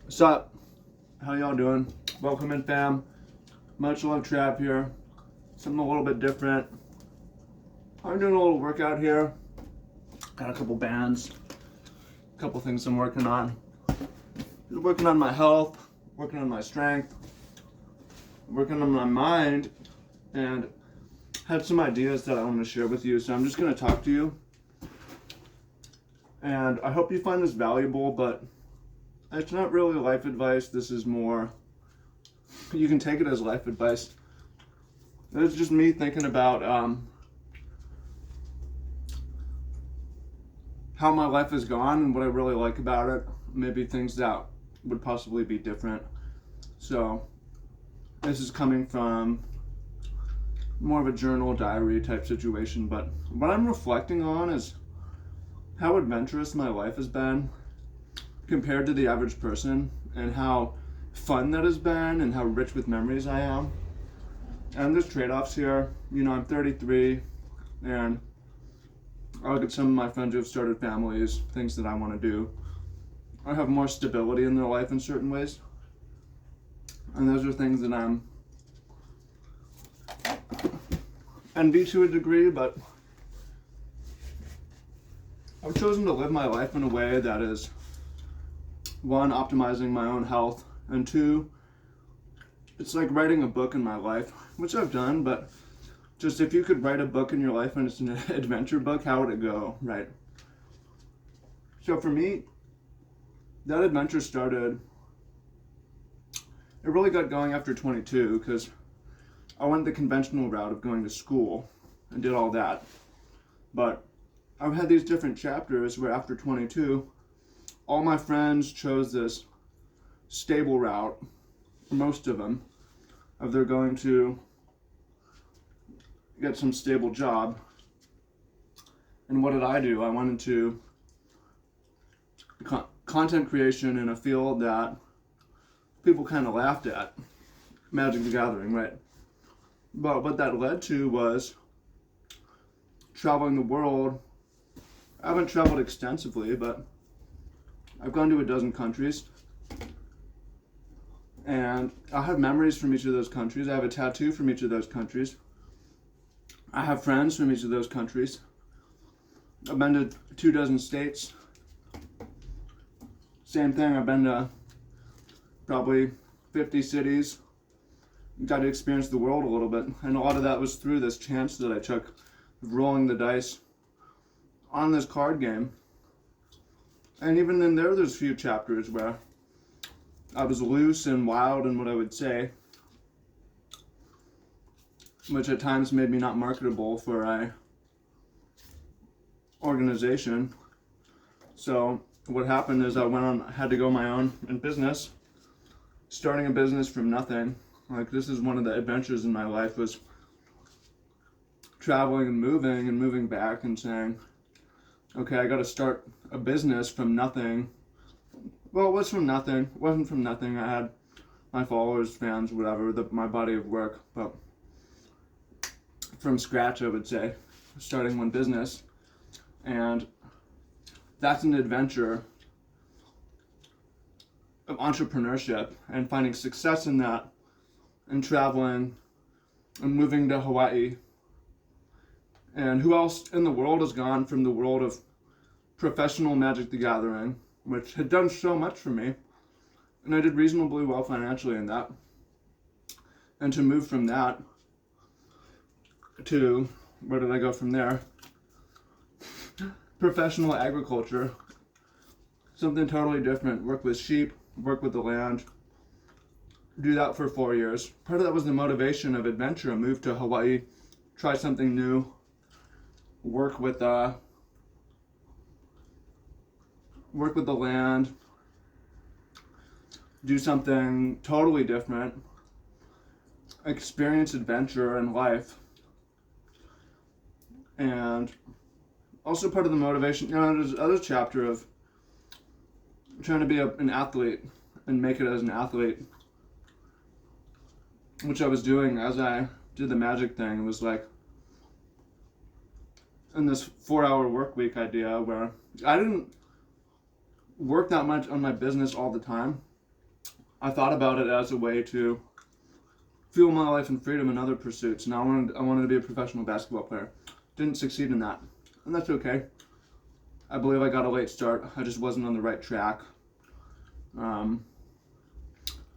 What's up? How y'all doing? Welcome in, fam. Much love, Trap here. Something a little bit different. I'm doing a little workout here. Got a couple bands, a couple things I'm working on. Just working on my health, working on my strength, working on my mind, and had some ideas that I want to share with you. So I'm just going to talk to you. And I hope you find this valuable, but it's not really life advice. This is more, you can take it as life advice. It's just me thinking about how my life has gone and what I really like about it. Maybe things that would possibly be different. So this is coming from more of a journal diary type situation, but what I'm reflecting on is how adventurous my life has been compared to the average person, and how fun that has been, and how rich with memories I am. And there's trade-offs here. You know, I'm 33, and I look at some of my friends who have started families, things that I want to do. I have more stability in their life in certain ways, and those are things that I'm envy to a degree, but I've chosen to live my life in a way that is, one, optimizing my own health, and two, it's like writing a book in my life, which I've done, but just if you could write a book in your life and it's an adventure book, how would it go, right? So for me, that adventure started, it really got going after 22, because I went the conventional route of going to school and did all that. But I've had these different chapters where after 22, all my friends chose this stable route, most of them, of they're going to get some stable job. And what did I do? I went into content creation in a field that people kind of laughed at, Magic the Gathering, right? But what that led to was traveling the world. I haven't traveled extensively, but I've gone to a dozen countries, and I have memories from each of those countries. I have a tattoo from each of those countries. I have friends from each of those countries. I've been to 24 states. Same thing, I've been to probably 50 cities. Got to experience the world a little bit, and a lot of that was through this chance that I took of rolling the dice on this card game. And even in there, there's a few chapters where I was loose and wild in what I would say, which at times made me not marketable for a organization. So what happened is I had to go my own in business, starting a business from nothing. Like, this is one of the adventures in my life, was traveling and moving back and saying, okay, I got to start a business from nothing. Well, it was from nothing. It wasn't from nothing. I had my followers, fans, whatever, my body of work, but from scratch, I would say, starting one business. And that's an adventure of entrepreneurship and finding success in that, and traveling and moving to Hawaii. And who else in the world has gone from the world of professional Magic the Gathering, which had done so much for me, and I did reasonably well financially in that, and to move from that to, where did I go from there? Professional agriculture, something totally different. Work with sheep, work with the land, do that for 4 years. Part of that was the motivation of adventure. I moved to Hawaii, try something new, work with the land, do something totally different, experience adventure in life. And also part of the motivation, there's another chapter of trying to be an athlete and make it as an athlete, which I was doing as I did the magic thing. It was like in this 4-hour work week idea where I didn't work that much on my business all the time. I thought about it as a way to fuel my life in freedom and other pursuits, and I wanted to be a professional basketball player. Didn't succeed in that, and that's okay. I believe I got a late start. I just wasn't on the right track.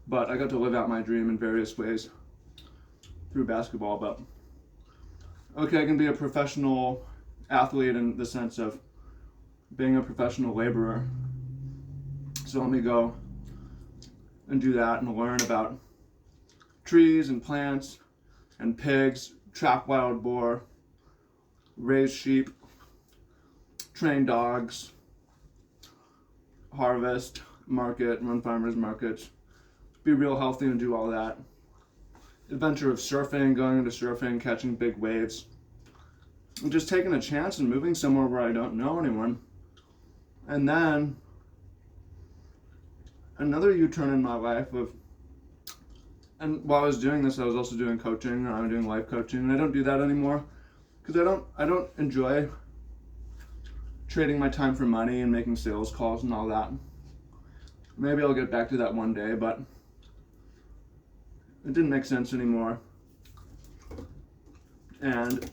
But I got to live out my dream in various ways through basketball. But okay, I can be a professional athlete in the sense of being a professional laborer. So let me go and do that and learn about trees and plants and pigs, trap wild boar, raise sheep, train dogs, harvest, market, run farmers markets, be real healthy and do all that. Adventure of surfing, going into surfing, catching big waves, and just taking a chance and moving somewhere where I don't know anyone. And then another U-turn in my life and while I was doing this, I was also doing coaching, and I'm doing life coaching, and I don't do that anymore because I don't enjoy trading my time for money and making sales calls and all that. Maybe I'll get back to that one day, but it didn't make sense anymore. And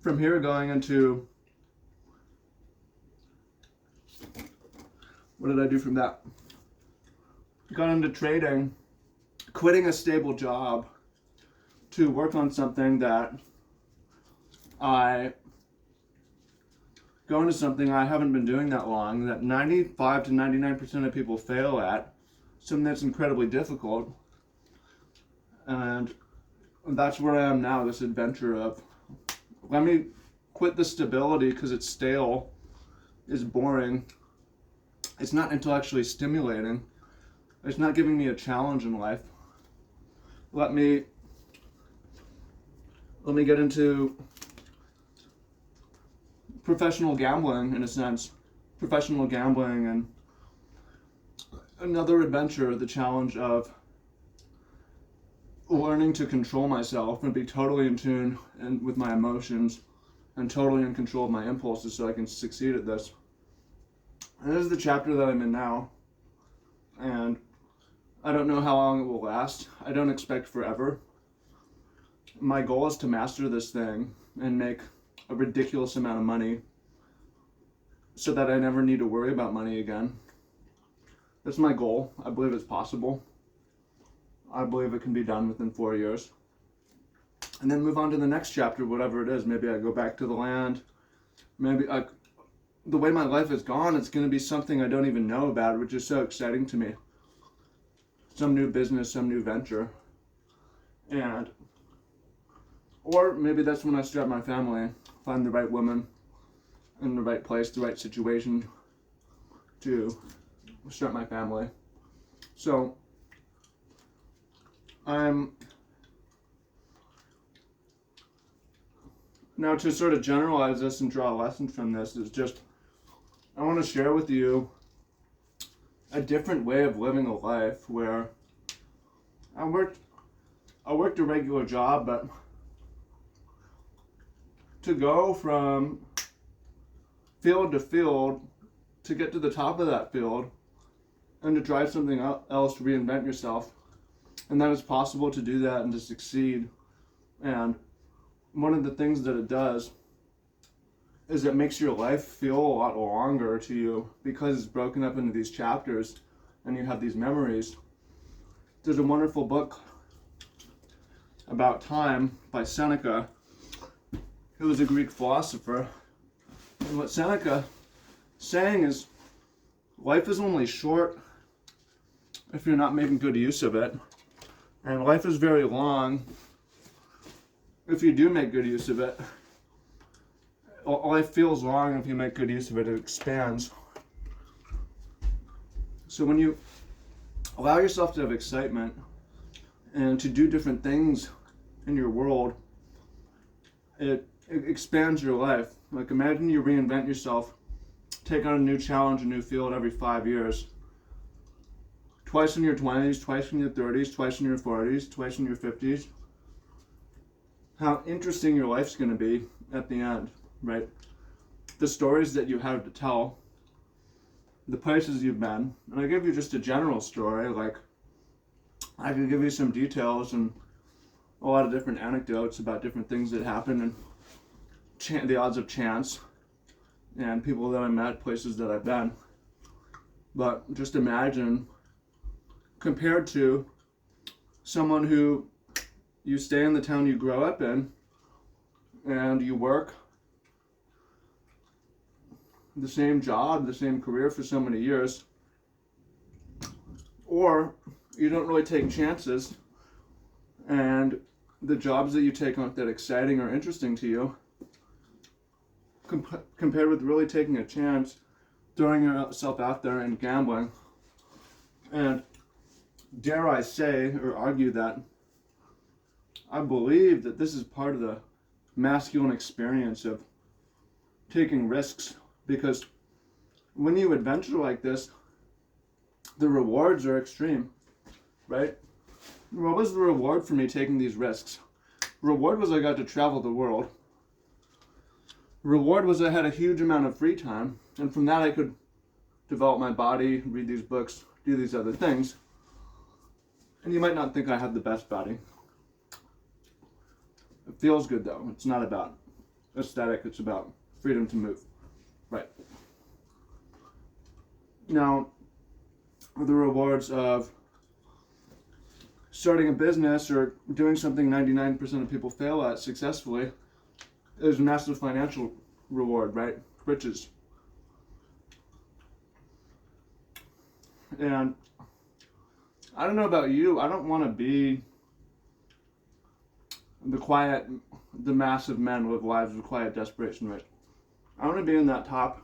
from here going into, what did I do from that? Got into trading, quitting a stable job to work on something that go into something I haven't been doing that long, that 95 to 99% of people fail at, something that's incredibly difficult. And that's where I am now, this adventure of, let me quit the stability because it's stale, it's boring, it's not intellectually stimulating, it's not giving me a challenge in life. Let me get into professional gambling, in a sense. Professional gambling and another adventure, the challenge of learning to control myself and be totally in tune and with my emotions and totally in control of my impulses so I can succeed at this. And this is the chapter that I'm in now, and I don't know how long it will last. I don't expect forever. My goal is to master this thing and make a ridiculous amount of money so that I never need to worry about money again. That's my goal. I believe it's possible. I believe it can be done within 4 years. And then move on to the next chapter, whatever it is. Maybe I go back to the land. Maybe the way my life is gone, it's going to be something I don't even know about, which is so exciting to me. Some new business, some new venture. Or maybe that's when I start my family, find the right woman in the right place, the right situation to start my family. So now to sort of generalize this and draw a lesson from this is just, I want to share with you a different way of living a life where I worked a regular job, but to go from field to field, to get to the top of that field, and to try something else, to reinvent yourself, and that it's possible to do that and to succeed. And one of the things that it does is it makes your life feel a lot longer to you because it's broken up into these chapters and you have these memories. There's a wonderful book about time by Seneca, who was a Greek philosopher. And what Seneca is saying is, life is only short if you're not making good use of it. And life is very long if you do make good use of it. Life feels long if you make good use of it. It expands. So when you allow yourself to have excitement and to do different things in your world, it expands your life. Like, imagine you reinvent yourself, take on a new challenge, a new field every 5 years. Twice in your 20s, twice in your 30s, twice in your 40s, twice in your 50s. How interesting your life's going to be at the end, right? The stories that you have to tell, the places you've been. And I give you just a general story, like I could give you some details and a lot of different anecdotes about different things that happened and the odds of chance and people that I met, places that I've been. But just imagine, compared to someone who you stay in the town you grow up in and you work the same job, the same career for so many years, or you don't really take chances and the jobs that you take aren't that exciting or interesting to you, compared with really taking a chance, throwing yourself out there and gambling. And dare I say or argue that I believe that this is part of the masculine experience of taking risks, because when you adventure like this, the rewards are extreme, right? What was the reward for me taking these risks? Reward was I got to travel the world. Reward was I had a huge amount of free time, and from that I could develop my body, read these books, do these other things. And you might not think I have the best body. It feels good though. It's not about aesthetic, it's about freedom to move. Right. Now, the rewards of starting a business or doing something 99% of people fail at successfully is massive financial reward, right? Riches. And I don't know about you, I don't want to be the massive men with lives of quiet desperation, right? I want to be in that top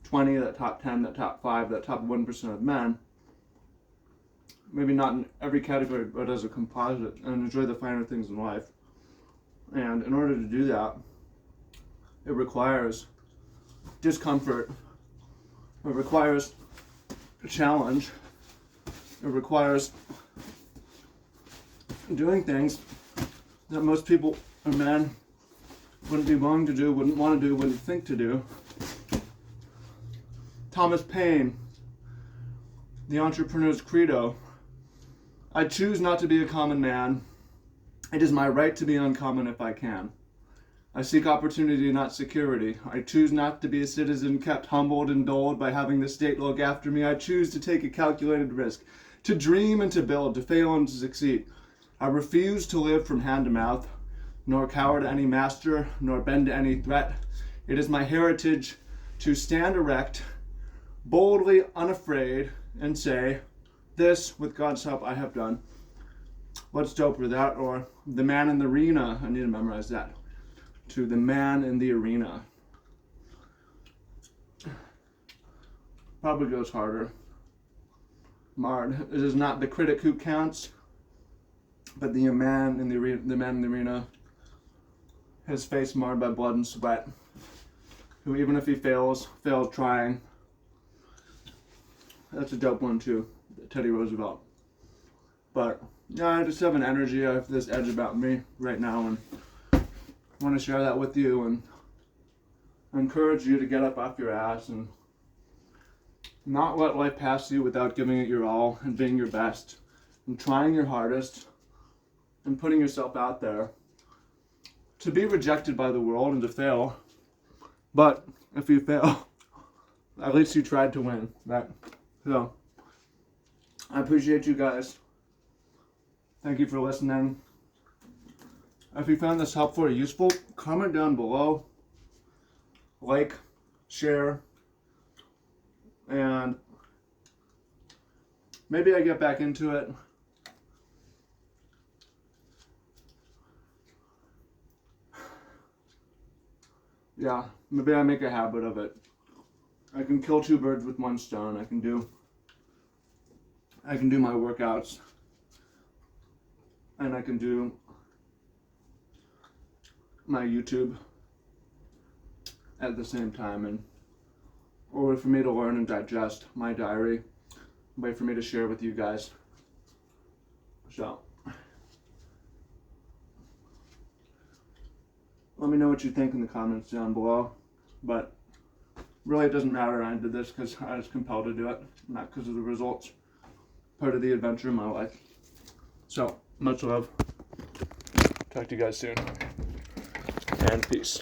20, that top 10, that top 5, that top 1% of men. Maybe not in every category, but as a composite, and enjoy the finer things in life. And in order to do that, it requires discomfort. It requires a challenge. It requires doing things that most people or men wouldn't be willing to do, wouldn't want to do, wouldn't think to do. Thomas Paine, the entrepreneur's credo. I choose not to be a common man. It is my right to be uncommon if I can. I seek opportunity, not security. I choose not to be a citizen kept humbled and dulled by having the state look after me. I choose to take a calculated risk, to dream and to build, to fail and to succeed. I refuse to live from hand to mouth, nor cower to any master, nor bend to any threat. It is my heritage to stand erect, boldly unafraid, and say, this, with God's help, I have done. What's doper, that or the man in the arena? I need to memorize that. To the man in the arena. Probably goes harder. Marred. It is not the critic who counts, but the man in the arena, his face marred by blood and sweat, who even if he fails trying. That's a dope one too, Teddy Roosevelt. But yeah, I just have an energy, I have this edge about me right now, and I want to share that with you and encourage you to get up off your ass and not let life pass you without giving it your all and being your best and trying your hardest and putting yourself out there to be rejected by the world and to fail. But if you fail, at least you tried to win, right? So, I appreciate you guys. Thank you for listening. If you found this helpful or useful, comment down below, like, share, and maybe I get back into it. Yeah, maybe I make a habit of it. I can kill two birds with one stone. I can do my workouts, and I can do my YouTube at the same time, and a way for me to learn and digest my diary, a way for me to share with you guys. So, let me know what you think in the comments down below. But Really, it doesn't matter. I did this because I was compelled to do it, not because of the results. Part of the adventure in my life. So, much love. Talk to you guys soon. And peace.